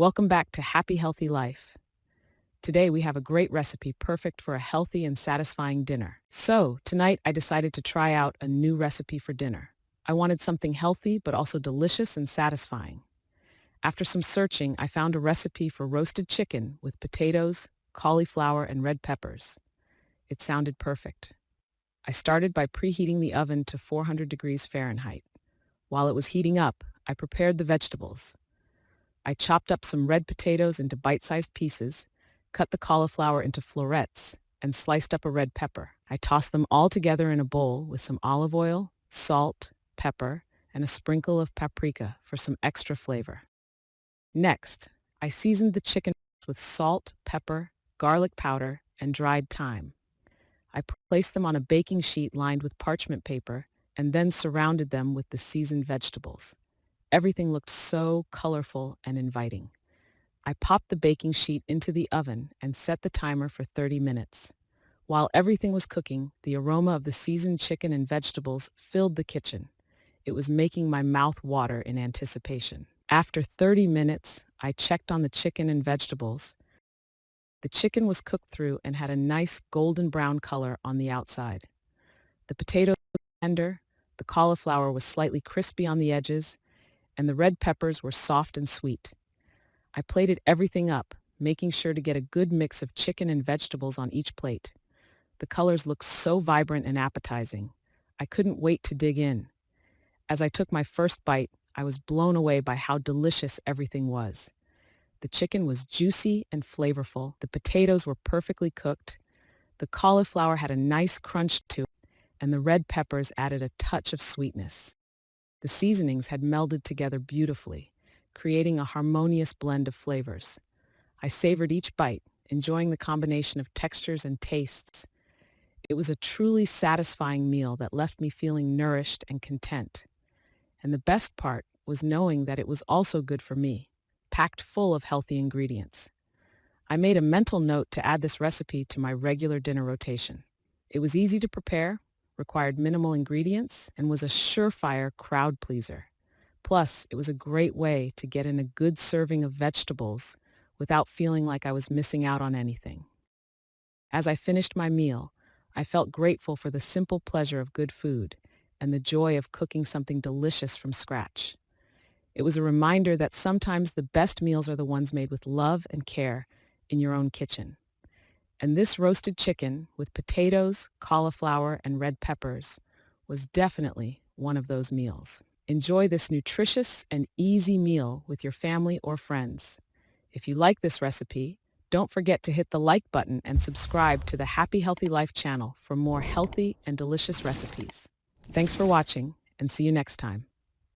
Welcome back to Happy Healthy Life. Today we have a great recipe perfect for a healthy and satisfying dinner. So, tonight I decided to try out a new recipe for dinner. I wanted something healthy but also delicious and satisfying. After some searching, I found a recipe for roasted chicken with potatoes, cauliflower, and red peppers. It sounded perfect. I started by preheating the oven to 400 degrees Fahrenheit. While it was heating up, I prepared the vegetables. I chopped up some red potatoes into bite-sized pieces, cut the cauliflower into florets, and sliced up a red pepper. I tossed them all together in a bowl with some olive oil, salt, pepper, and a sprinkle of paprika for some extra flavor. Next, I seasoned the chicken with salt, pepper, garlic powder, and dried thyme. I placed them on a baking sheet lined with parchment paper and then surrounded them with the seasoned vegetables. Everything looked so colorful and inviting. I popped the baking sheet into the oven and set the timer for 30 minutes. While everything was cooking, the aroma of the seasoned chicken and vegetables filled the kitchen. It was making my mouth water in anticipation. After 30 minutes, I checked on the chicken and vegetables. The chicken was cooked through and had a nice golden brown color on the outside. The potatoes were tender, the cauliflower was slightly crispy on the edges, and the red peppers were soft and sweet. I plated everything up, making sure to get a good mix of chicken and vegetables on each plate. The colors looked so vibrant and appetizing. I couldn't wait to dig in. As I took my first bite, I was blown away by how delicious everything was. The chicken was juicy and flavorful. The potatoes were perfectly cooked. The cauliflower had a nice crunch to it, and the red peppers added a touch of sweetness. The seasonings had melded together beautifully, creating a harmonious blend of flavors. I savored each bite, enjoying the combination of textures and tastes. It was a truly satisfying meal that left me feeling nourished and content. And the best part was knowing that it was also good for me, packed full of healthy ingredients. I made a mental note to add this recipe to my regular dinner rotation. It was easy to prepare, required minimal ingredients, and was a surefire crowd pleaser. Plus, it was a great way to get in a good serving of vegetables without feeling like I was missing out on anything. As I finished my meal, I felt grateful for the simple pleasure of good food and the joy of cooking something delicious from scratch. It was a reminder that sometimes the best meals are the ones made with love and care in your own kitchen. And this roasted chicken with potatoes, cauliflower, and red peppers was definitely one of those meals. Enjoy this nutritious and easy meal with your family or friends. If you like this recipe, don't forget to hit the like button and subscribe to the Happy Healthy Life channel for more healthy and delicious recipes. Thanks for watching, and see you next time.